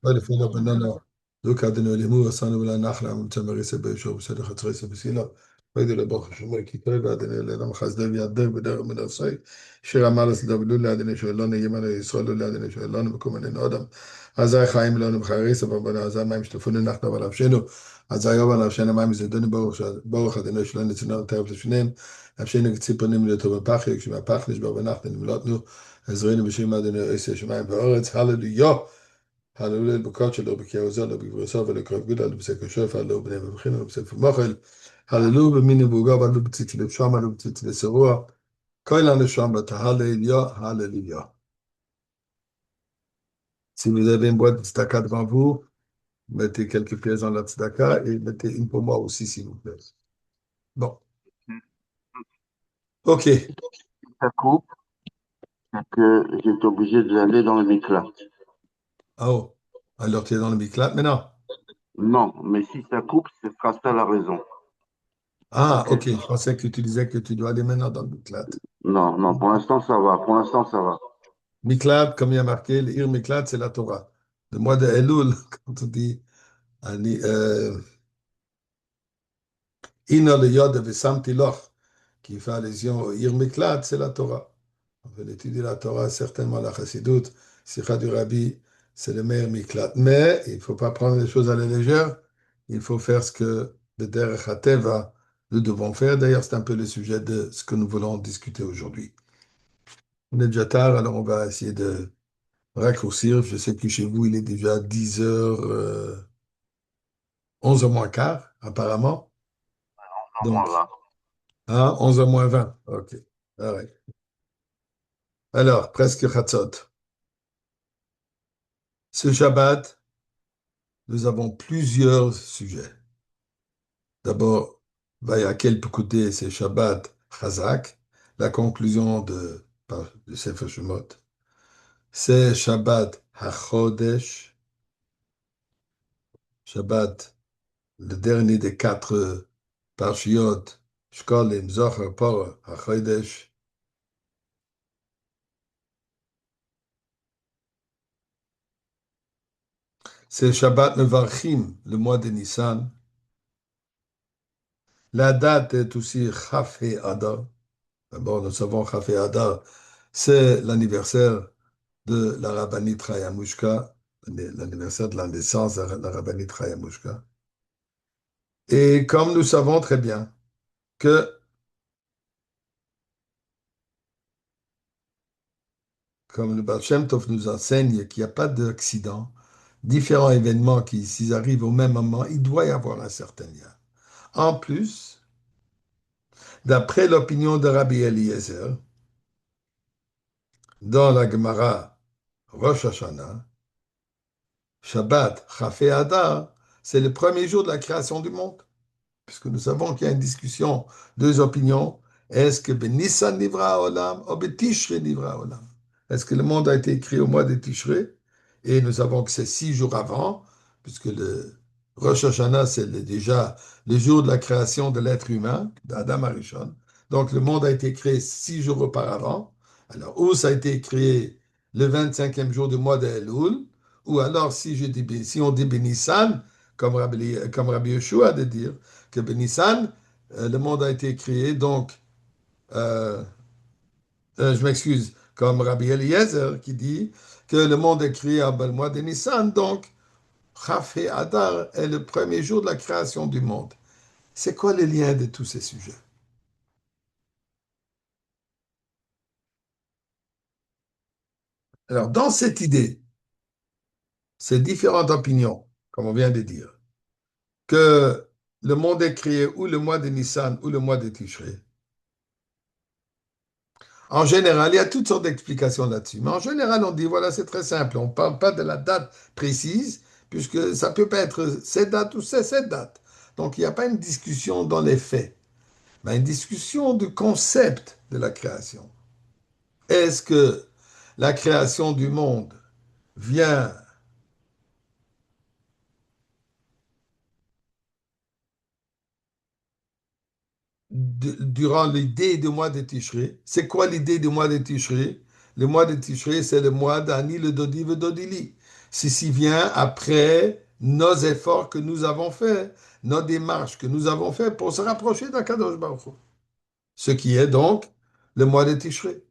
ולפני בננה, זו כדנו לימו, עשנו ולה נחלה, מצמרי סבי שור, בסדר חצרי סבי סילה, וידו לברוך השומרי, כי כרגע ועדני אלם חסדי ויעדר בדרך מנרסי, שיר המלס דבלו לעדני שואלנו, ימנו ישרולו לעדני שואלנו, מקום עלינו אדם, אזי חיים לנו בחרי סבא בנה, אזי מים שטפונו נחנו על אבשנו, אזי יובה לאבשנו מים יזדנו ברוך אדני שלנו נצננו תאב לשניהם, אבשנו ציפונים לטוב בפחי, כשמהפח נשבר ונחנו נמלטנו, עזרנו בשם אדני עשה שמיים וארץ, הללויה. הללויה לבקות שלו, בקריאוזו, לא בגברסו ולקרב גודל, לא בסקר שופע, לא בני מבחין, לא בספר מוחל, הללויה במין נבוגו, לא בציץ לבשום, לא בציץ לסרוע, כל הנשום בתהללויה, הללויה. Si vous avez une boîte de tzedaka devant vous, mettez quelques pièces dans la tzedaka et mettez une pour moi aussi, s'il vous plaît. Bon, ok. Ça coupe, c'est que j'étais obligé d'aller dans le Miklat. Ah oh, alors tu es dans le Miklat maintenant? Non, mais si ça coupe, ce sera ça la raison. Ah, Ok? ok, je pensais que tu disais que tu dois aller maintenant dans le Miklat. Non, non, pour l'instant, ça va. Pour l'instant, ça va. Miklat, comme il y a marqué, le Ir Miklat, c'est la Torah. Le mois de Elul, quand on dit Ina le Yod Vesamti Loch, qui fait allusion au Ir Miklat, c'est la Torah. On veut étudier la Torah, certainement la Chassidut, Sikha du Rabbi, c'est le meilleur Miklat. Mais il ne faut pas prendre les choses à la légère, il faut faire ce que le Derech HaTeva, nous devons faire. D'ailleurs, c'est un peu le sujet de ce que nous voulons discuter aujourd'hui. On est déjà tard, alors on va essayer de raccourcir. Je sais que chez vous, il est déjà 10h, 11h moins quart, apparemment. Donc, Voilà. hein, 11h moins 20. OK. All right. Alors, presque Chatzot. Ce Shabbat, nous avons plusieurs sujets. D'abord, Vayakel Pekudé, c'est Shabbat Chazak, la conclusion de Sefer Shemot. C'est Shabbat HaChodesh, Shabbat, le dernier des 4 Parshiot, Shkolim, Zohar, Porah, HaChodesh. C'est Shabbat Mevarchim, le mois de Nissan. La date est aussi Chaf Adar. D'abord, nous savons Chaf Adar, c'est l'anniversaire de la rabbinite Chayamushka, l'anniversaire de la naissance de la rabbinite Chayamushka. Et comme nous savons très bien que, comme le Baal Shem Tov nous enseigne qu'il n'y a pas d'accident, différents événements qui, s'ils arrivent au même moment, il doit y avoir un certain lien. En plus, d'après l'opinion de Rabbi Eliezer, dans la Gemara Rosh Hashanah, Shabbat, Chafé Adar, c'est le premier jour de la création du monde. Puisque nous savons qu'il y a une discussion, 2 opinions. Est-ce que Nissan Nivra Olam ou Tishri Nivra Olam? Est-ce que le monde a été créé au mois de Tishri? Et nous savons que c'est 6 jours avant, puisque le Rosh Hashanah, c'est déjà le jour de la création de l'être humain, d'Adam Arishon. Donc le monde a été créé 6 jours auparavant. Alors, ou ça a été créé le 25e jour du mois de Elul, ou alors si on dit Nissan, comme Rabbi Yeshua a de dire, que Nissan, le monde a été créé, donc, je m'excuse, comme Rabbi Eliezer qui dit que le monde est créé en le mois de Nissan, donc, Chaf Adar est le premier jour de la création du monde. C'est quoi le lien de tous ces sujets? Alors, dans cette idée, ces différentes opinions, comme on vient de dire, que le monde est créé ou le mois de Nissan ou le mois de Tishrei, en général, il y a toutes sortes d'explications là-dessus. Mais en général, on dit, voilà, c'est très simple. On ne parle pas de la date précise, puisque ça peut pas être cette date ou cette date. Donc, il n'y a pas une discussion dans les faits, mais une discussion du concept de la création. Est-ce que la création du monde vient durant l'idée du mois de Tishrei? C'est quoi l'idée du mois de Tishrei? Le mois de Tishrei, c'est le mois d'Ani, le Dodi, le Dodili. Ceci vient après nos efforts que nous avons faits, nos démarches que nous avons faites pour se rapprocher d'Akadosh Baruch Hu. Ce qui est donc le mois de Tishré.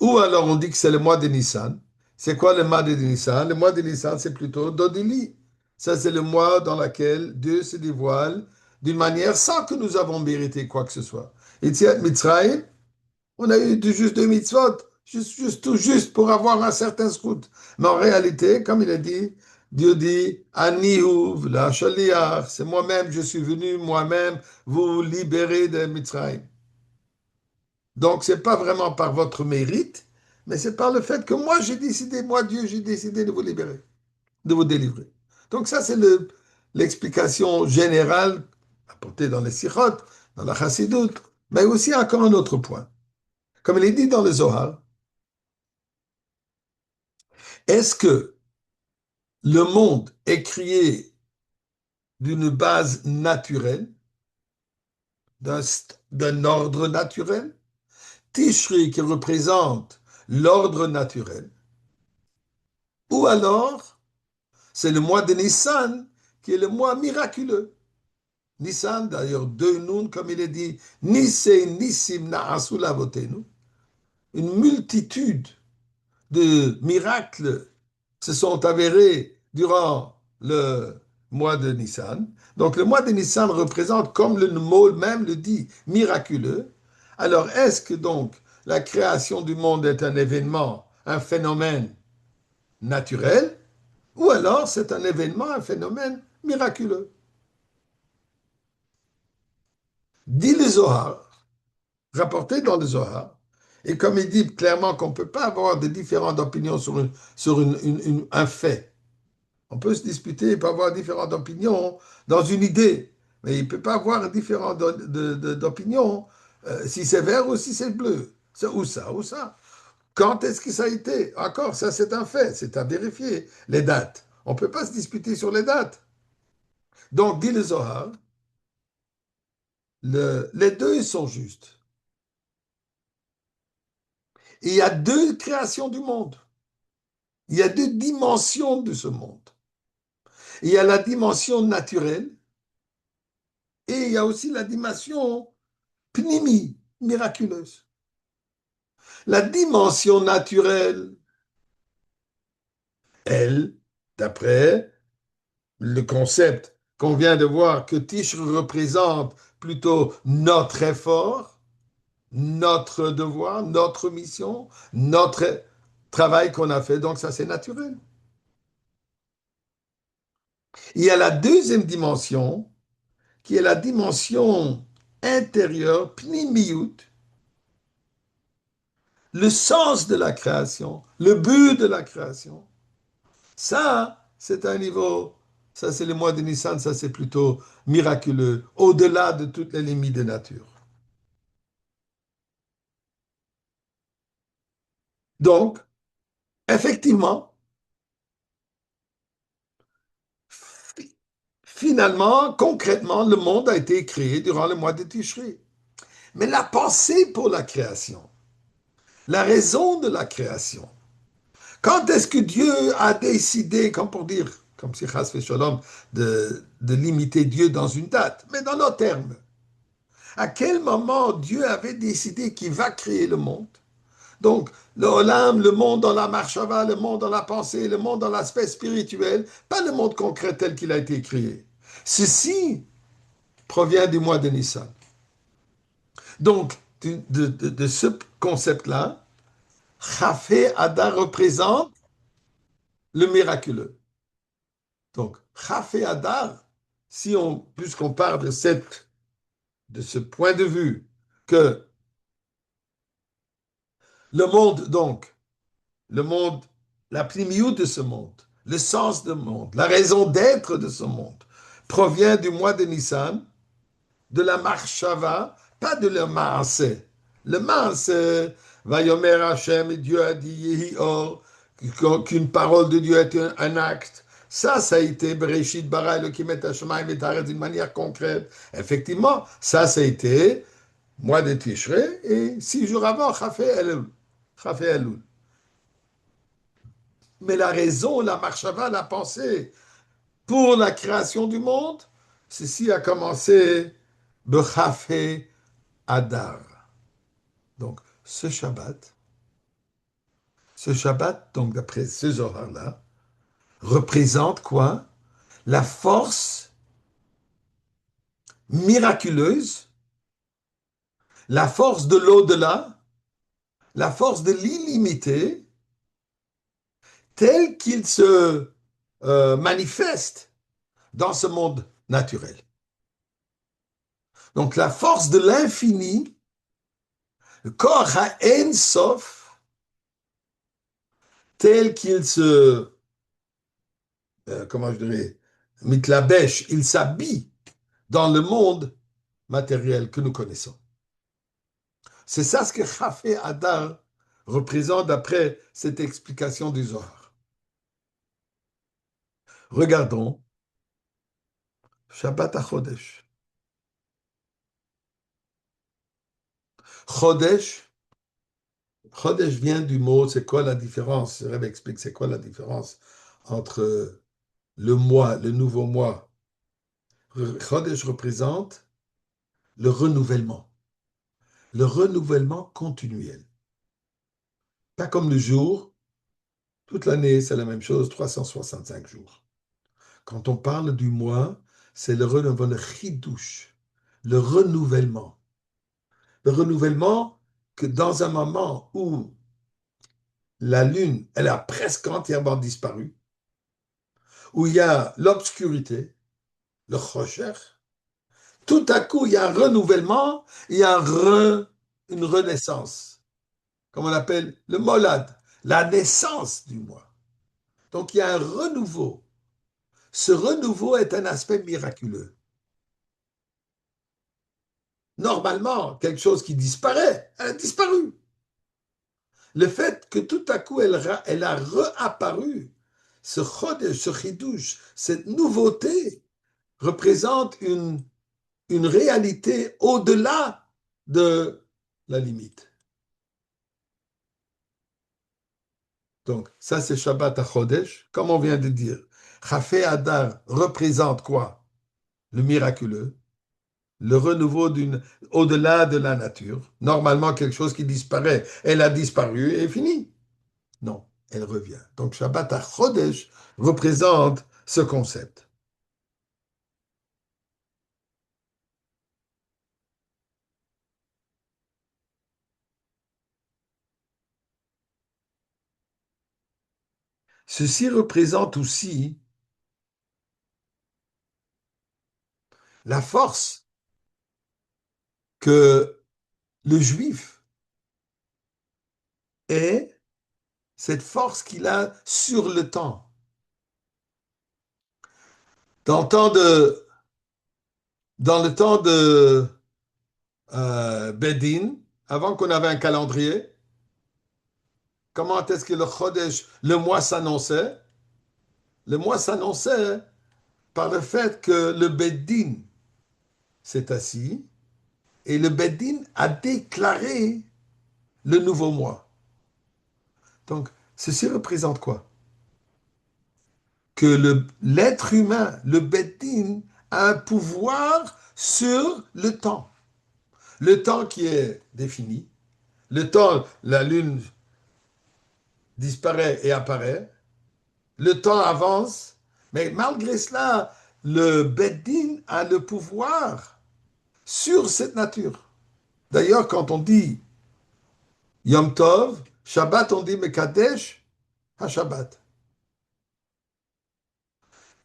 Ou alors on dit que c'est le mois de Nissan. C'est quoi le mois de Nissan? Le mois de Nissan, c'est plutôt Dodili. Ça, c'est le mois dans lequel Dieu se dévoile d'une manière sans que nous avons mérité quoi que ce soit. Yetziat Mitzrayim, on a eu juste deux mitzvot, tout juste pour avoir un certain scout. Mais en réalité, comme il a dit, Dieu dit, Anihuv, la shaliach, c'est moi-même, je suis venu moi-même vous libérer de Mitzrayim. Donc, c'est pas vraiment par votre mérite, mais c'est par le fait que moi, j'ai décidé, moi, Dieu, j'ai décidé de vous libérer, de vous délivrer. Donc, ça, c'est l'explication générale apportée dans les sikhot, dans la chassidoute, mais aussi encore un autre point. Comme il est dit dans le Zohar, est-ce que le monde est créé d'une base naturelle, d'un ordre naturel? Tishri qui représente l'ordre naturel, ou alors c'est le mois de Nissan qui est le mois miraculeux. Nissan, d'ailleurs, deux noms, comme il est dit, Nissé Nissim Na'asu Lavotenu, une multitude de miracles se sont avérés durant le mois de Nissan. Donc le mois de Nissan représente, comme le mot même le dit, miraculeux. Alors est-ce que donc la création du monde est un événement, un phénomène naturel, ou alors c'est un événement, un phénomène miraculeux? Dit le Zohar, rapporté dans le Zohar, et comme il dit clairement qu'on ne peut pas avoir de différentes opinions sur un fait. On peut se disputer, il peut avoir différentes opinions dans une idée, mais il ne peut pas avoir différentes d'opinions si c'est vert ou si c'est bleu, ou ça, ou ça. Quand est-ce que ça a été? Encore, ça c'est un fait, c'est à vérifier, les dates. On ne peut pas se disputer sur les dates. Donc, dit le Zohar, les deux sont justes. Et il y a deux créations du monde. Il y a deux dimensions de ce monde. Il y a la dimension naturelle et il y a aussi la dimension pnimi, miraculeuse. La dimension naturelle, elle, d'après le concept qu'on vient de voir, que Tish représente plutôt notre effort, notre devoir, notre mission, notre travail qu'on a fait, donc ça c'est naturel. Il y a la deuxième dimension, qui est la dimension intérieure, pnimiyut, le sens de la création, le but de la création. Ça, c'est un niveau, ça c'est le mois de Nissan, ça c'est plutôt miraculeux, au-delà de toutes les limites de nature. Donc, effectivement, finalement, concrètement, le monde a été créé durant le mois de Tishri. Mais la pensée pour la création, la raison de la création, quand est-ce que Dieu a décidé, comme pour dire, comme si Chas Shalom, de limiter Dieu dans une date, mais dans nos termes? À quel moment Dieu avait décidé qu'il va créer le monde? Donc, le Olam, le monde dans la marshava, le monde dans la pensée, le monde dans l'aspect spirituel, pas le monde concret tel qu'il a été créé. Ceci provient du mois de Nissan. Donc, de ce concept-là, Chafé Adar représente le miraculeux. Donc, Chafé Adar, si on, puisqu'on parle de ce point de vue, que le monde, donc, le monde, la primio de ce monde, le sens du monde, la raison d'être de ce monde, provient du mois de Nissan, de la marshava, pas de la maaseh. Le maaseh, Vayomer Hashem, Dieu a dit Yehi Or, qu'une parole de Dieu est un acte. Ça a été Bereshit bara Elokim et Hashemayim et Haaretz d'une manière concrète. Effectivement, ça a été mois de Tishrei et 6 jours avant, Chafé Elul. Chafé Elul. Mais la raison, la marshava, la pensée pour la création du monde, ceci a commencé Bechafé Adar. Donc, ce Shabbat, donc d'après ce Zohar-là, représente quoi? La force miraculeuse, la force de l'au-delà, la force de l'illimité, tel qu'il se manifeste dans ce monde naturel. Donc la force de l'infini, le Koach HaEin Sof, tel qu'il se, comment je dirais, mitlabesh, il s'habille dans le monde matériel que nous connaissons. C'est ça ce que Chafé Adar représente d'après cette explication du Zohar. Regardons Shabbat HaChodesh. Chodesh, Chodesh vient du mot, c'est quoi la différence? Le Rebbe explique, c'est quoi la différence entre le mois, le nouveau mois. Chodesh représente le renouvellement continuel. Pas comme le jour, toute l'année c'est la même chose, 365 jours. Quand on parle du mois, c'est le renouvellement, le chidouche, le renouvellement. Le renouvellement que dans un moment où la lune, elle a presque entièrement disparu, où il y a l'obscurité, le chosher, tout à coup, il y a un renouvellement, il y a une renaissance, comme on appelle le molad, la naissance du moi. Donc, il y a un renouveau. Ce renouveau est un aspect miraculeux. Normalement, quelque chose qui disparaît, elle a disparu. Le fait que tout à coup, elle a réapparu, ce chodesh, ce chidouche, cette nouveauté représente une réalité au-delà de la limite. Donc, ça, c'est Shabbat à Chodesh, comme on vient de dire. Chafé Adar représente quoi? Le miraculeux, le renouveau au-delà de la nature. Normalement, quelque chose qui disparaît, elle a disparu et est fini. Non, elle revient. Donc, Shabbat à Chodesh représente ce concept. Ceci représente aussi la force que le juif est, cette force qu'il a sur le temps. Dans le temps de, dans le temps de Bedin, avant qu'on avait un calendrier, comment est-ce que le Chodesh, le mois s'annonçait? Le mois s'annonçait par le fait que le Bedin s'est assis et le Bedin a déclaré le nouveau mois. Donc, ceci représente quoi? Que l'être humain, le Bedin, a un pouvoir sur le temps. Le temps qui est défini, le temps, la lune disparaît et apparaît, le temps avance, mais malgré cela, le Beddin a le pouvoir sur cette nature. D'ailleurs, quand on dit Yom Tov, Shabbat, on dit Mekadesh HaShabbat.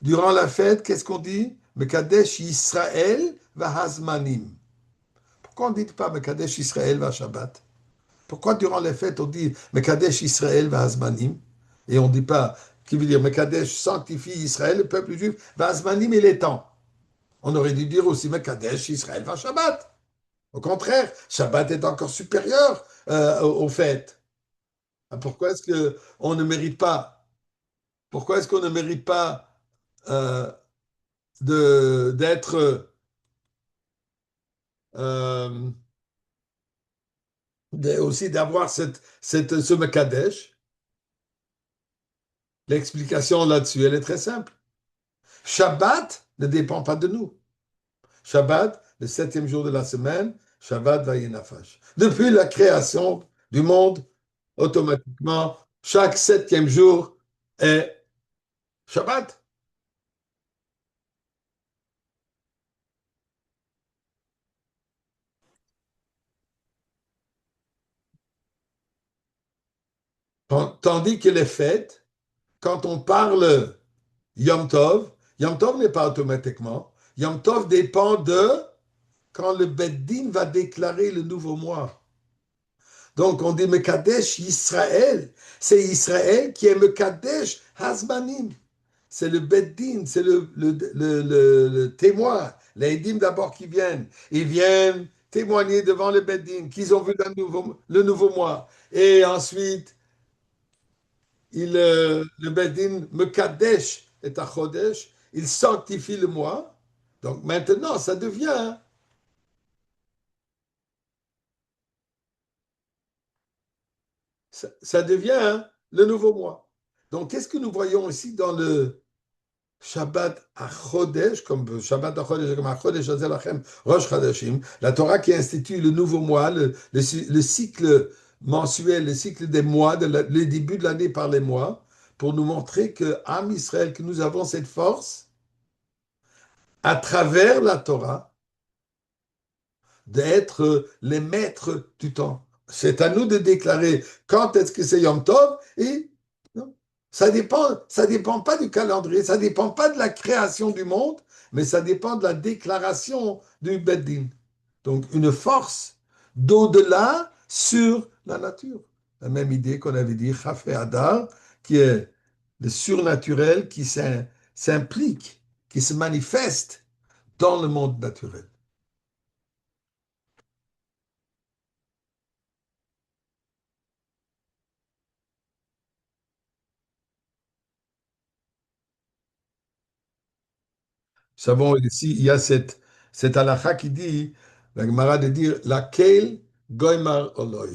Durant la fête, qu'est-ce qu'on dit? Mekadesh Yisrael Vahazmanim. Pourquoi on ne dit pas Mekadesh Yisrael Vahashabbat? Pourquoi durant les fêtes on dit Mekadesh Israël Vahazmanim et on ne dit pas, qui veut dire Mekadesh sanctifie Israël, le peuple juif, Vahazmanim et les temps. On aurait dû dire aussi Mekadesh Israël Shabbat. Au contraire, Shabbat est encore supérieur aux fêtes. Pourquoi est-ce qu'on ne mérite pas, pourquoi est-ce qu'on ne mérite pas euh, d'être euh, aussi d'avoir ce Mekadesh? L'explication là-dessus, elle est très simple. Shabbat ne dépend pas de nous. Shabbat, le septième jour de la semaine, Shabbat Vayenafash. Depuis la création du monde, automatiquement, chaque septième jour est Shabbat. Tandis que les fêtes, quand on parle Yom Tov, Yom Tov n'est pas automatiquement. Yom Tov dépend de quand le Beddin va déclarer le nouveau mois. Donc on dit Mekadesh Israël. C'est Israël qui est Mekadesh Hazmanim. C'est le Beddin, c'est le témoin. Les Edim d'abord qui viennent. Ils viennent témoigner devant le Beddin qu'ils ont vu le nouveau mois. Et ensuite, le Beddin Mekadesh et Chodesh, il sanctifie le mois. Donc maintenant, ça devient le nouveau mois. Donc qu'est-ce que nous voyons ici dans le Shabbat HaChodesh, comme Shabbat HaChodesh, comme HaChodesh Azelachem, Rosh Chodeshim, la Torah qui institue le nouveau mois, le cycle mensuel, le cycle des mois, le début de l'année par les mois, pour nous montrer que, Am Israël, que nous avons cette force à travers la Torah d'être les maîtres du temps. C'est à nous de déclarer quand est-ce que c'est Yom Tov et non, ça dépend pas du calendrier, ça dépend pas de la création du monde, mais ça dépend de la déclaration du Beddin. Donc une force d'au-delà sur la nature. La même idée qu'on avait dit, Chafé Hadar, qui est le surnaturel qui s'implique, qui se manifeste dans le monde naturel. Nous savons ici, il y a cette halakha qui dit, la Gemara de dire, laquelle goymar oloi.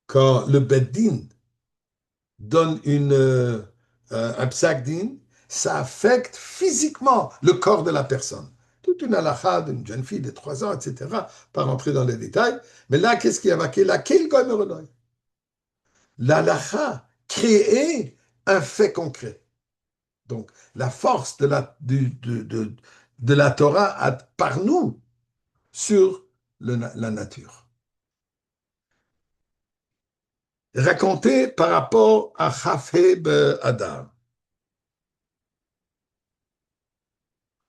Quand le beddin donne un psak din, ça affecte physiquement le corps de la personne. Toute une halakha d'une jeune fille de 3 ans, etc., pas rentrer dans les détails. Mais là, qu'est-ce qui a marqué? Laquelle goymar oloi. L'halakha créait un fait concret. Donc, la force de la Torah par nous sur la nature. Raconté par rapport à Chafeb Adar.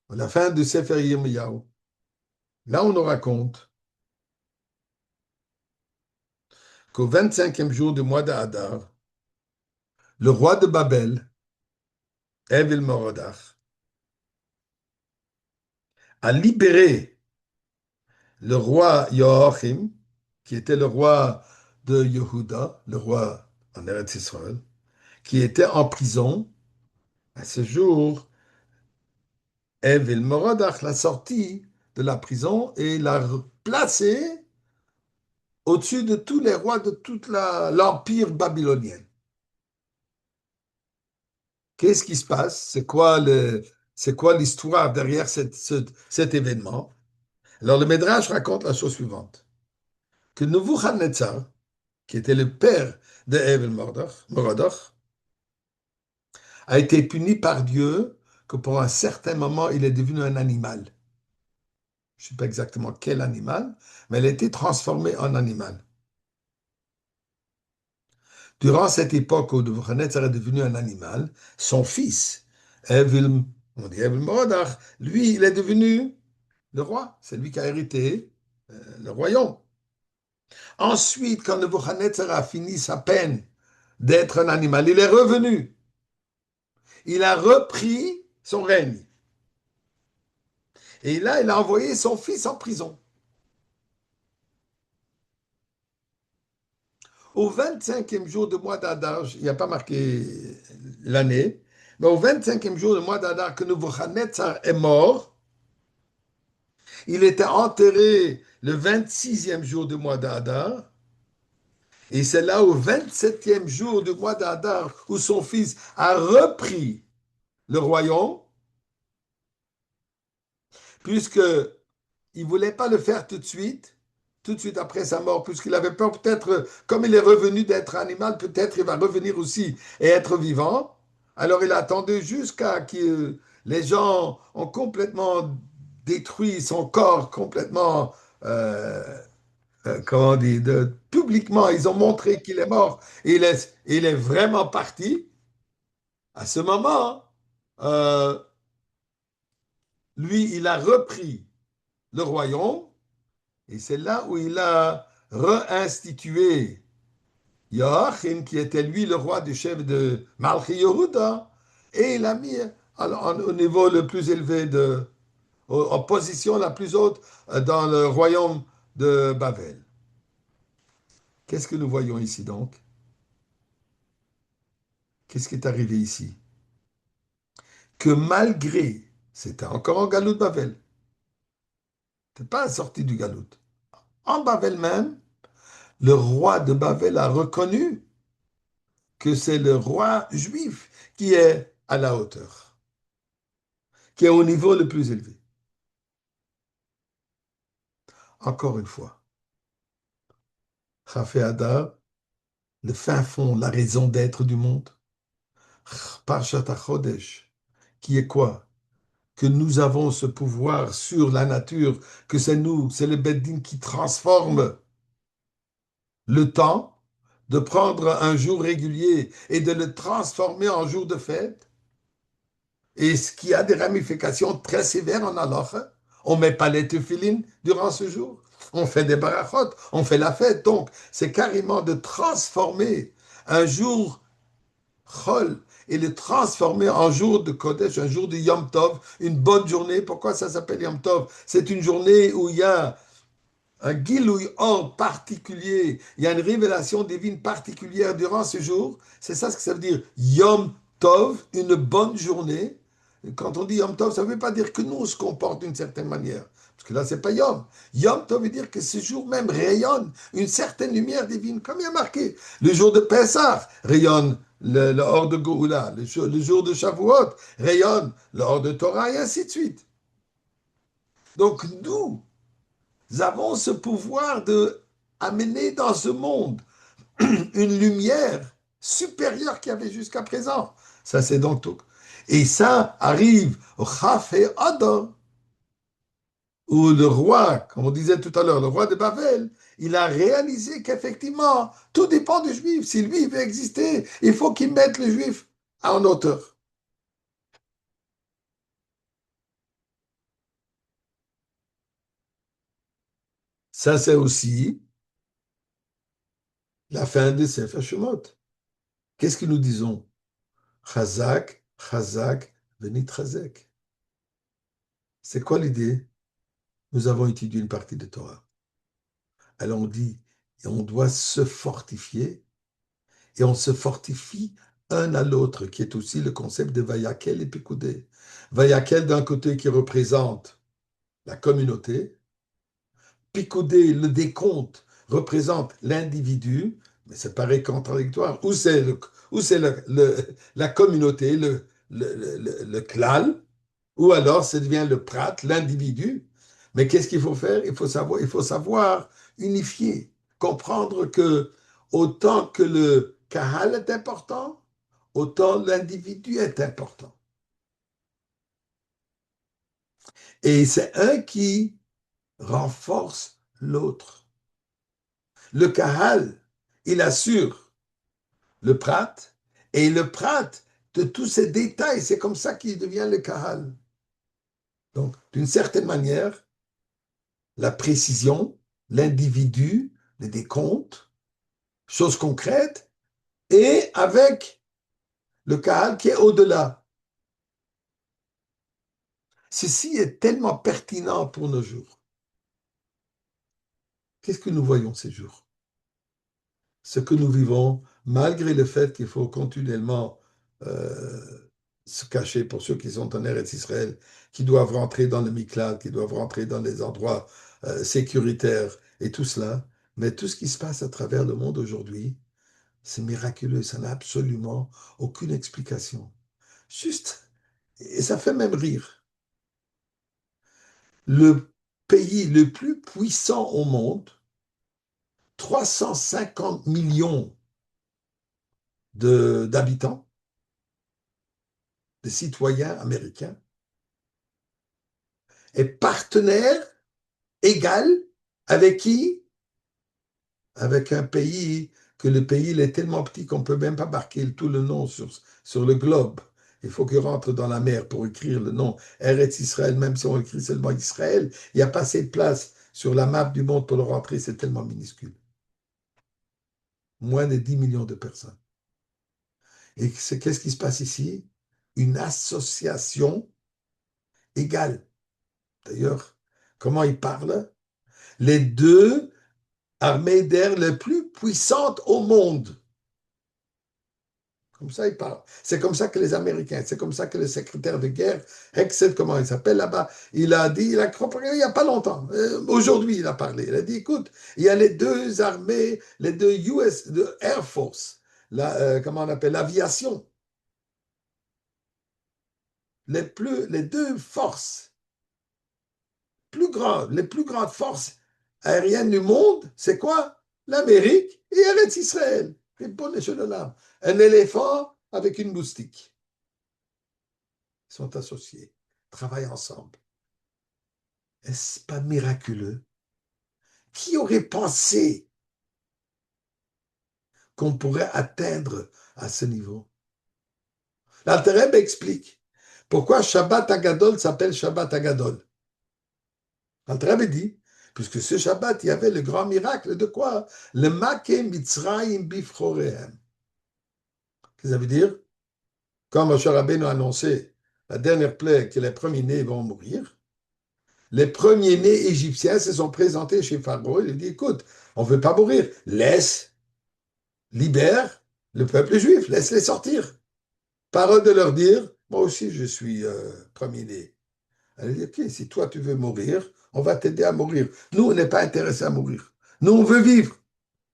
À la fin du Sefer Yirmiyahu, là on nous raconte qu'au 25e jour du mois d'Adar, le roi de Babel, Evil Morodach, a libéré le roi Joachim, qui était le roi de Yehuda, le roi en Eretz Israël, qui était en prison. À ce jour, Evil Morodach l'a sorti de la prison et l'a placé au-dessus de tous les rois de tout l'empire babylonien. Qu'est-ce qui se passe? C'est quoi l'histoire derrière cet événement? Alors le Midrash raconte la chose suivante, que Nebuchadnezzar, qui était le père de Evil Morodach, a été puni par Dieu que pour un certain moment, il est devenu un animal. Je ne sais pas exactement quel animal, mais il a été transformé en animal. Durant cette époque où Nebuchadnezzar est devenu un animal, son fils, Evil, on dit Evil Morodach, lui, il est devenu le roi. C'est lui qui a hérité le royaume. Ensuite, quand Nebuchadnezzar a fini sa peine d'être un animal, il est revenu. Il a repris son règne. Et là, il a envoyé son fils en prison. Au 25e jour du mois d'Adar, il n'y a pas marqué l'année, mais au 25e jour du mois d'Adar que Nebuchadnezzar est mort, il était enterré le 26e jour du mois d'Adar, Et c'est là au 27e jour du mois d'Adar où son fils a repris le royaume, puisque il ne voulait pas le faire tout de suite après sa mort, puisqu'il avait peur peut-être, comme il est revenu d'être animal, peut-être il va revenir aussi et être vivant. Alors il a attendu jusqu'à que les gens ont complètement détruit son corps, complètement, comment on dit, publiquement, ils ont montré qu'il est mort et il est vraiment parti. À ce moment, euh, lui, il a repris le royaume. Et c'est là où il a réinstitué Joachim, qui était lui le roi du chef de Malchi Yehuda, et il a mis au niveau le plus élevé, en position la plus haute dans le royaume de Babel. Qu'est-ce que nous voyons ici donc? Qu'est-ce qui est arrivé ici? Que malgré, c'était encore en Galoute Babel, c'était pas sorti du Galoute. En Babel même, le roi de Babel a reconnu que c'est le roi juif qui est à la hauteur, qui est au niveau le plus élevé. Encore une fois, Chafé Hadar, le fin fond, la raison d'être du monde, Parshat HaChodesh, qui est quoi? Que nous avons ce pouvoir sur la nature, que c'est nous, c'est le Beddin qui transforme le temps, de prendre un jour régulier et de le transformer en jour de fête, et ce qui a des ramifications très sévères en halacha. On ne met pas les tefilines durant ce jour. On fait des barachot, on fait la fête. Donc, c'est carrément de transformer un jour chol et le transformer en jour de Kodesh, un jour de Yom Tov, une bonne journée. Pourquoi ça s'appelle Yom Tov? C'est une journée où il y a un Gilouï or particulier, il y a une révélation divine particulière durant ce jour. C'est ça ce que ça veut dire Yom Tov, une bonne journée. Et quand on dit Yom Tov, ça ne veut pas dire que nous on se comporte d'une certaine manière. Parce que là, c'est pas Yom. Yom Tov veut dire que ce jour même rayonne une certaine lumière divine, comme il y a marqué. Le jour de Pessah rayonne le hors de Goula. Le jour de Shavuot rayonne le hors de Torah, et ainsi de suite. Donc, nous avons ce pouvoir de amener dans ce monde une lumière supérieure qu'il y avait jusqu'à présent. Ça, c'est donc tout. Et ça arrive au Chaf et Adam, où le roi, comme on disait tout à l'heure, le roi de Babel, il a réalisé qu'effectivement, tout dépend du juif. Si lui il veut exister, il faut qu'il mette le juif en hauteur. Ça, c'est aussi la fin de Sefer Shemot. Qu'est-ce que nous disons? Chazak, Chazak, Venit Chazek. C'est quoi l'idée? Nous avons étudié une partie de Torah. Alors on dit, on doit se fortifier et on se fortifie un à l'autre, qui est aussi le concept de Vayakel et Pikoudé. Vayakel d'un côté qui représente la communauté, Pikoudé, le décompte, représente l'individu, mais c'est pareil contradictoire. Où c'est la communauté, le klal, ou alors ça devient le prat, l'individu. Mais qu'est-ce qu'il faut faire? Il faut savoir unifier, comprendre que autant que le kahal est important, autant l'individu est important. Et c'est un qui renforce l'autre. Le kahal, il assure le prat, et le prat, de tous ces détails, c'est comme ça qu'il devient le kahal. Donc, d'une certaine manière, la précision, l'individu, le décompte, choses concrètes, et avec le kahal qui est au-delà. Ceci est tellement pertinent pour nos jours. Qu'est-ce que nous voyons ces jours? Ce que nous vivons, malgré le fait qu'il faut continuellement euh, se cacher pour ceux qui sont en Eretz Israël, qui doivent rentrer dans le Miklat, qui doivent rentrer dans les endroits sécuritaires et tout cela. Mais tout ce qui se passe à travers le monde aujourd'hui, c'est miraculeux, ça n'a absolument aucune explication. Juste, et ça fait même rire. Le pays le plus puissant au monde, 350 millions d'habitants, de citoyens américains, est partenaire égal avec qui? Avec un pays que le pays il est tellement petit qu'on ne peut même pas marquer tout le nom sur le globe. Il faut qu'il rentre dans la mer pour écrire le nom Eretz Israël, même si on écrit seulement Israël. Il n'y a pas assez de place sur la map du monde pour le rentrer, c'est tellement minuscule. Moins de 10 millions de personnes. Et qu'est-ce qui se passe ici? Une association égale. D'ailleurs, comment ils parlent? Les deux armées d'air les plus puissantes au monde. Comme ça, il parle. C'est comme ça que les Américains, c'est comme ça que le secrétaire de guerre, Hexel, comment il s'appelle là-bas, il a dit, il a propagé il n'y a pas longtemps. Aujourd'hui, il a parlé. Il a dit, écoute, il y a les deux armées, les deux US, de Air Force, comment on appelle, l'aviation. Les deux forces les plus grandes forces aériennes du monde, c'est quoi? L'Amérique et Eretz Israël. Un éléphant avec une moustique. Ils sont associés, travaillent ensemble. Est-ce pas miraculeux? Qui aurait pensé qu'on pourrait atteindre à ce niveau? L'Alter explique pourquoi Shabbat Agadol s'appelle Shabbat Agadol. L'Alter dit, puisque ce Shabbat, il y avait le grand miracle de quoi? Le Maké Mitzrayim Bifrorehem. Qu'est-ce que ça veut dire? Quand Moshe Rabbeinu a annoncé la dernière plaie que les premiers-nés vont mourir, les premiers-nés égyptiens se sont présentés chez Pharaon. Il a dit, écoute, on ne veut pas mourir. Libère le peuple juif, laisse-les sortir. Parole de leur dire, moi aussi je suis premier-né. Elle a dit, ok, si toi tu veux mourir, on va t'aider à mourir. Nous, on n'est pas intéressés à mourir. Nous, on veut vivre.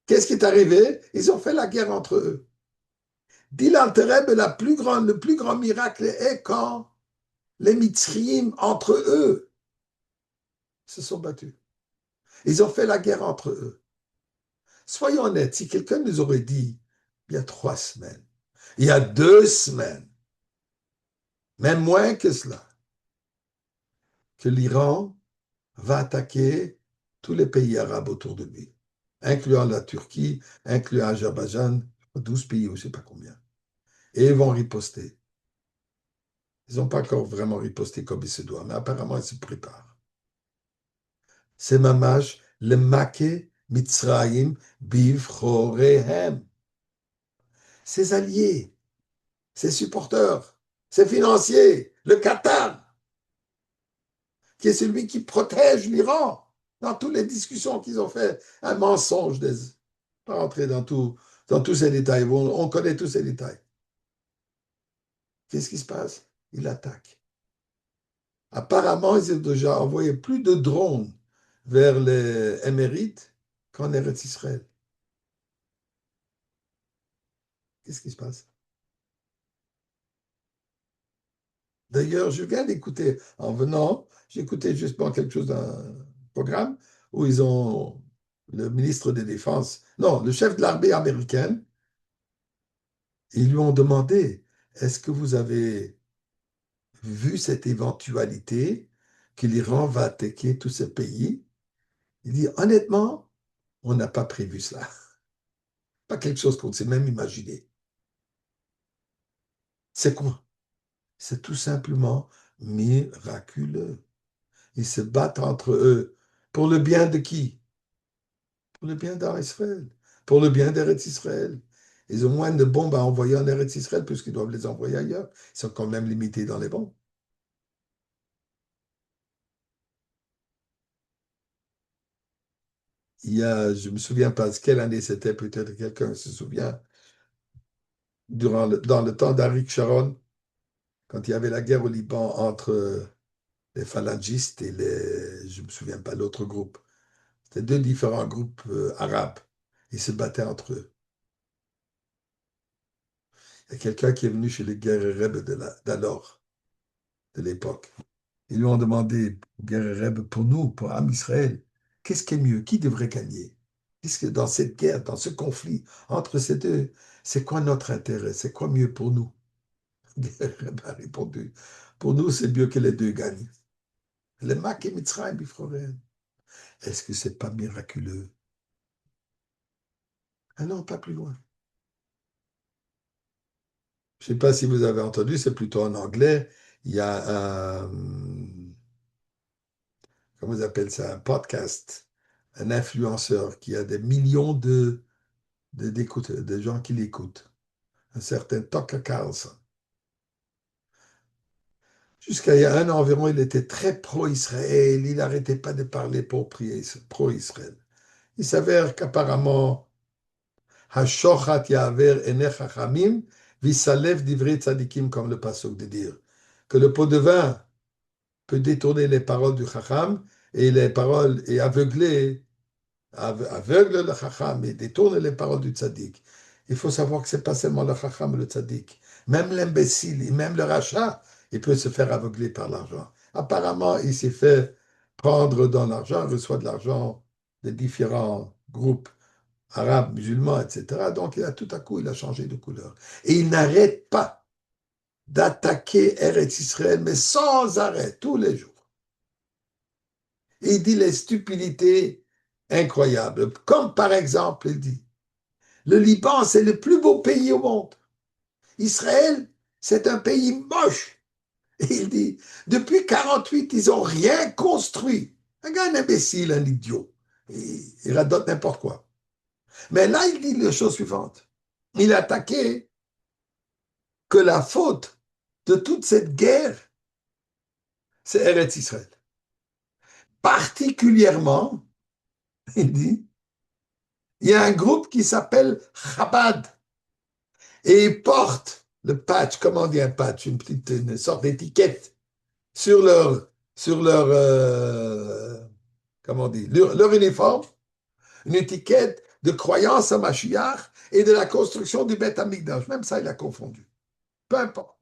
Qu'est-ce qui est arrivé? Ils ont fait la guerre entre eux. Dit l'Altereb, le plus grand miracle est quand les Mitzrayim, entre eux, se sont battus. Ils ont fait la guerre entre eux. Soyons honnêtes, si quelqu'un nous aurait dit, il y a 3 semaines, il y a 2 semaines, même moins que cela, que l'Iran va attaquer tous les pays arabes autour de lui, incluant la Turquie, incluant l'Azerbaïdjan, 12 pays ou je ne sais pas combien. Et ils vont riposter. Ils n'ont pas encore vraiment riposté comme il se doit, mais apparemment ils se préparent. C'est mamash, le maké Mitzrayim bivchorehem. Ses alliés, ses supporters, ses financiers, le Qatar, qui est celui qui protège l'Iran dans toutes les discussions qu'ils ont fait. Un mensonge. Pas rentrer dans tous ces détails. On connaît tous ces détails. Qu'est-ce qui se passe? Il attaque. Apparemment, ils ont déjà envoyé plus de drones vers les Émérites qu'en Eretz Israël. Qu'est-ce qui se passe? D'ailleurs, je viens d'écouter, en venant, j'ai écouté justement quelque chose d'un programme où ils ont le ministre des Défenses, non, le chef de l'armée américaine, ils lui ont demandé, est-ce que vous avez vu cette éventualité que l'Iran va attaquer tous ces pays? Il dit, honnêtement, on n'a pas prévu cela. Pas quelque chose qu'on s'est même imaginé. C'est quoi? C'est tout simplement miraculeux. Ils se battent entre eux. Pour le bien de qui? Pour le bien d'Israël. Pour le bien d'Eretz Israël. Ils ont moins de bombes à envoyer en Eretz Israël puisqu'ils doivent les envoyer ailleurs. Ils sont quand même limités dans les bombes. Je ne me souviens pas de quelle année c'était, peut-être quelqu'un se souvient, dans le temps d'Aric Sharon, quand il y avait la guerre au Liban entre les phalangistes et je ne me souviens pas, l'autre groupe. C'était deux différents groupes arabes. Ils se battaient entre eux. Il y a quelqu'un qui est venu chez les guerriers rebelles d'alors, de l'époque. Ils lui ont demandé, guerriers rebelles, pour nous, pour Am Israël, qu'est-ce qui est mieux? Qui devrait gagner? Puisque dans cette guerre, dans ce conflit entre ces deux, c'est quoi notre intérêt? C'est quoi mieux pour nous? Guerrier rebelle a répondu, pour nous, c'est mieux que les deux gagnent. Les Mak et Mitzrayim, Bifroren. Est-ce que c'est pas miraculeux? Ah non, pas plus loin. Je ne sais pas si vous avez entendu, c'est plutôt en anglais. Il y a un, comment vous appelez ça, un podcast, un influenceur qui a des millions d'écoute, de gens qui l'écoutent. Un certain Tucker Carlson. Jusqu'à il y a un an environ, il était très pro-Israël. Il n'arrêtait pas de parler pour pro-Israël. Il s'avère qu'apparemment, Hashochat Yaver Ene Chachamim, Visalev Divrei Tzadikim, comme le pasuk de dire, que le pot de vin peut détourner les paroles du Chacham et les paroles et aveugle le Chacham et détourne les paroles du Tzadik. Il faut savoir que ce n'est pas seulement le Chacham et le Tzadik. Même l'imbécile et même le rachat, il peut se faire aveugler par l'argent. Apparemment, il s'est fait prendre dans l'argent, reçoit de l'argent des différents groupes arabes, musulmans, etc. Donc, tout à coup, il a changé de couleur. Et il n'arrête pas d'attaquer Eretz Israël, mais sans arrêt, tous les jours. Et il dit les stupidités incroyables. Comme par exemple, il dit, le Liban, c'est le plus beau pays au monde. Israël, c'est un pays moche. Et il dit, depuis 1948, ils n'ont rien construit. Un gars, un imbécile, un idiot. Il radote n'importe quoi. Mais là, il dit la chose suivante. Il a attaqué que la faute de toute cette guerre, c'est Eretz Israël. Particulièrement, il dit, il y a un groupe qui s'appelle Chabad et ils portent le patch, comment on dit un patch, une sorte d'étiquette sur leur comment on dit, leur uniforme, une étiquette de croyance à Mashiach et de la construction du Beth Amikdash. Même ça, il a confondu. Peu importe.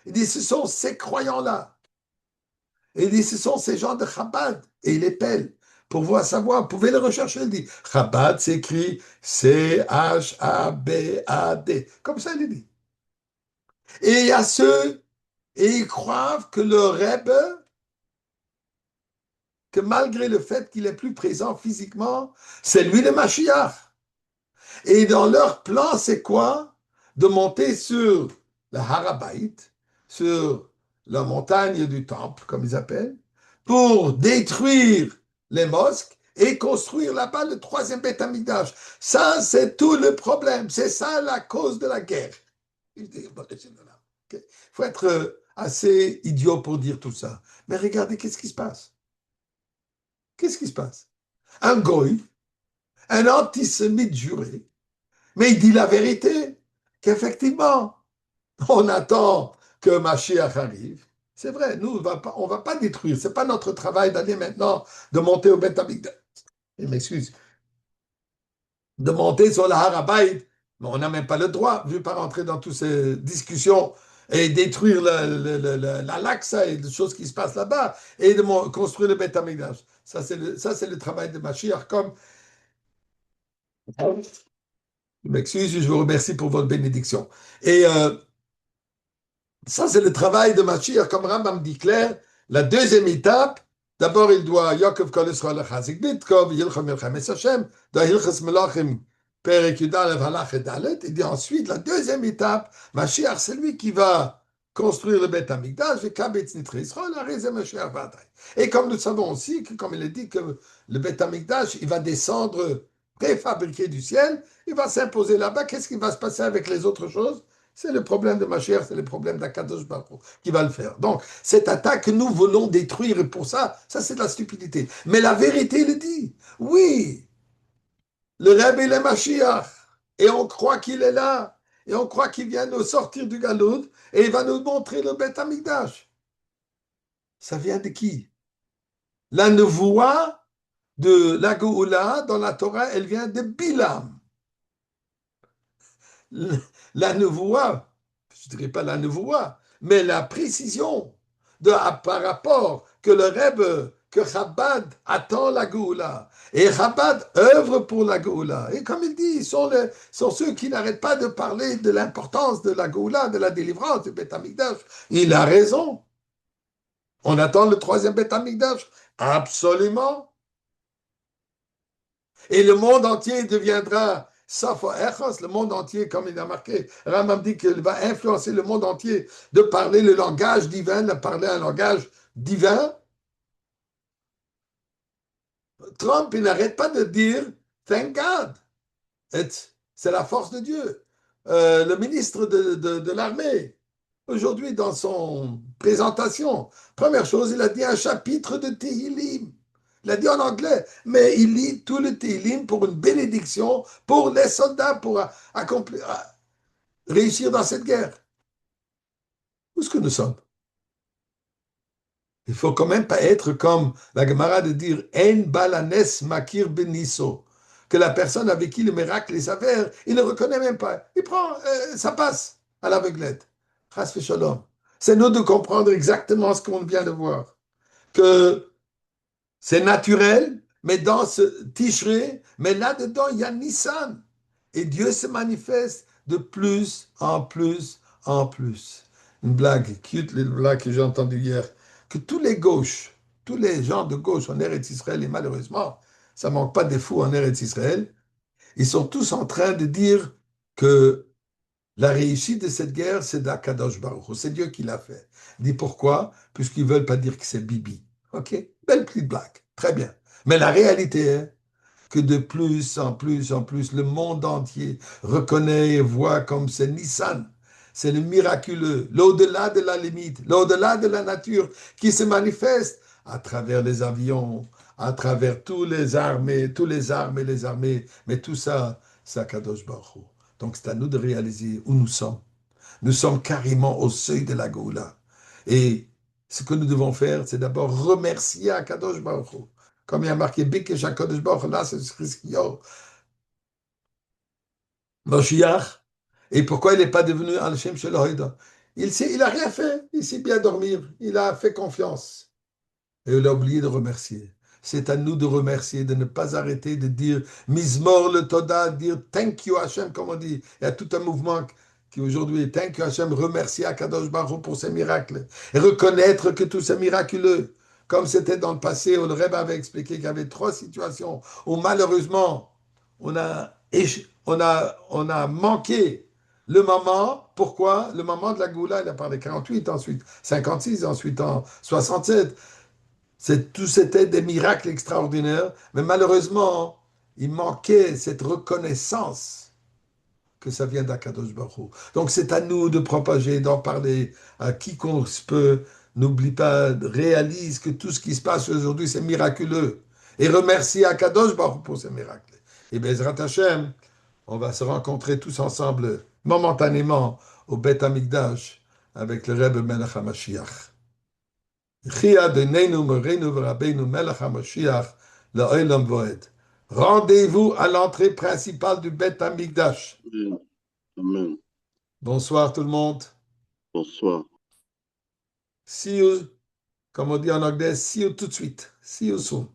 Il dit, ce sont ces croyants-là. Et il dit, ce sont ces gens de Chabad. Et il les pèle. Pour voir, savoir, vous pouvez le rechercher. Il dit, Chabad s'écrit C-H-A-B-A-D. Comme ça, il dit. Et il y a ceux, et ils croient que le Rebbe, que malgré le fait qu'il est plus présent physiquement, c'est lui le Mashiach. Et dans leur plan, c'est quoi? De monter sur le Harabait, sur la montagne du temple, comme ils appellent, pour détruire les mosques et construire là-bas le troisième Beth Amikdash. Ça, c'est tout le problème. C'est ça la cause de la guerre. Il faut être assez idiot pour dire tout ça. Mais regardez, qu'est-ce qui se passe? Qu'est-ce qui se passe? Un goy, un antisémite juré, mais il dit la vérité, qu'effectivement, on attend que Mashiach arrive. C'est vrai, nous, on va pas détruire. C'est pas notre travail d'aller maintenant, de monter au Beth Amikdash. Il m'excuse. De monter sur la Harabait. Mais on n'a même pas le droit. Je ne vais pas rentrer dans toutes ces discussions et détruire la Laksa et les choses qui se passent là-bas et de construire le Beth Amikdash. Ça, c'est le travail de Mashiach. Comme, je m'excuse, je vous remercie pour votre bénédiction. Et ça, c'est le travail de Mashiach, comme Rambam dit clair. La deuxième étape, d'abord, il doit Yaakov Kol Yisrael Chazik Bitkov, Yilchom Yilchem Es Hashem, dans Hilchas Melachim, Perek Yudalev Halach et Dalet. Il dit ensuite, la deuxième étape, Mashiach, c'est lui qui va construire le Beth Amikdash, et Kabetz Nitre Yisrael, Areze Mashiach Vadai. Et comme nous savons aussi, que, comme il est dit, que le Beth Amikdash, il va descendre préfabriqué du ciel, il va s'imposer là-bas. Qu'est-ce qui va se passer avec les autres choses? C'est le problème de Mashiach, c'est le problème d'Akadosh Baruch Hu qui va le faire. Donc, cette attaque que nous voulons détruire, et pour ça, ça c'est de la stupidité. Mais la vérité le dit. Oui, le Rebbe il est Mashiach, et on croit qu'il est là, et on croit qu'il vient nous sortir du Galoud, et il va nous montrer le Beth Amikdash. Ça vient de qui? La Nevoua de la Géoula dans la Torah, elle vient de Bilam. La nevoie, je ne dirais pas la nevoie, mais la précision par rapport que le Rebbe, que Chabad attend la Géoula. Et Chabad œuvre pour la Géoula. Et comme il dit, sont ceux qui n'arrêtent pas de parler de l'importance de la Géoula, de la délivrance du Beth Amikdash. Il a raison. On attend le troisième Beth Amikdash. Absolument. Et le monde entier deviendra Safo Echos, le monde entier, comme il a marqué. Rambam dit qu'il va influencer le monde entier de parler le langage divin, de parler un langage divin. Trump, il n'arrête pas de dire Thank God. C'est la force de Dieu. Le ministre de l'armée, aujourd'hui, dans son présentation, première chose, il a dit un chapitre de Tehillim. Il a dit en anglais, mais il lit tout le Tehillim pour une bénédiction pour les soldats, pour réussir dans cette guerre. Où est-ce que nous sommes? Il faut quand même pas être comme la Gemara de dire En balanes makir beniso, que la personne avec qui le miracle est avère, il ne reconnaît même pas. Il prend, ça passe à l'aveuglette. Chas shalom. C'est nous de comprendre exactement ce qu'on vient de voir. Que c'est naturel, mais dans ce Tishré, mais là-dedans, il y a Nissan. Et Dieu se manifeste de plus en plus en plus. Une blague, cute little blague que j'ai entendue hier, que tous les gauches, tous les gens de gauche en Eretz Israël, et malheureusement, ça manque pas des fous en Eretz Israël, ils sont tous en train de dire que la réussite de cette guerre, c'est d'Akadosh Baruch Hu. C'est Dieu qui l'a fait. Dis pourquoi? Puisqu'ils veulent pas dire que c'est Bibi. OK? Belle petite blague. Très bien. Mais la réalité est que de plus en plus en plus, le monde entier reconnaît et voit comme c'est Nissan. C'est le miraculeux, l'au-delà de la limite, l'au-delà de la nature qui se manifeste à travers les avions, à travers tous les armes et les armées. Mais tout ça, c'est Akadosh Baruch Hu. Donc c'est à nous de réaliser où nous sommes. Nous sommes carrément au seuil de la Géoula. Et ce que nous devons faire, c'est d'abord remercier Akadosh Baruch Hu. Comme il y a marqué Bikesh Akadosh Baruch Hu, là c'est Christio, Moshiach. Et pourquoi il n'est pas devenu Al-Shem Sheloïda? Il a rien fait, il sait bien dormir, il a fait confiance. Et il a oublié de remercier. C'est à nous de remercier, de ne pas arrêter de dire Mizmor le Toda, dire Thank you Hashem, comme on dit. Il y a tout un mouvement qui aujourd'hui est Thank you Hashem, remercier Akadosh Baruch Hu pour ses miracles. Et reconnaître que tout c'est miraculeux. Comme c'était dans le passé où le Rebbe avait expliqué qu'il y avait trois situations où malheureusement on a manqué le moment. Pourquoi? Le moment de la Goula, il a parlé 48, ensuite 56, ensuite en 67. Tout c'était des miracles extraordinaires, mais malheureusement, il manquait cette reconnaissance que ça vient d'Akadosh Baruch Hu. Donc c'est à nous de propager, d'en parler à quiconque peut. N'oublie pas, réalise que tout ce qui se passe aujourd'hui, c'est miraculeux. Et remercie Akadosh Baruch Hu pour ces miracles. Et Bezrat Hashem, on va se rencontrer tous ensemble momentanément au Beth Amikdash avec le Rebbe Melech HaMashiach. Rendez-vous à l'entrée principale du Beth Amikdash. Amen. Amen. Bonsoir tout le monde. Bonsoir. See you, comme on dit en anglais, see you tout de suite. See you soon.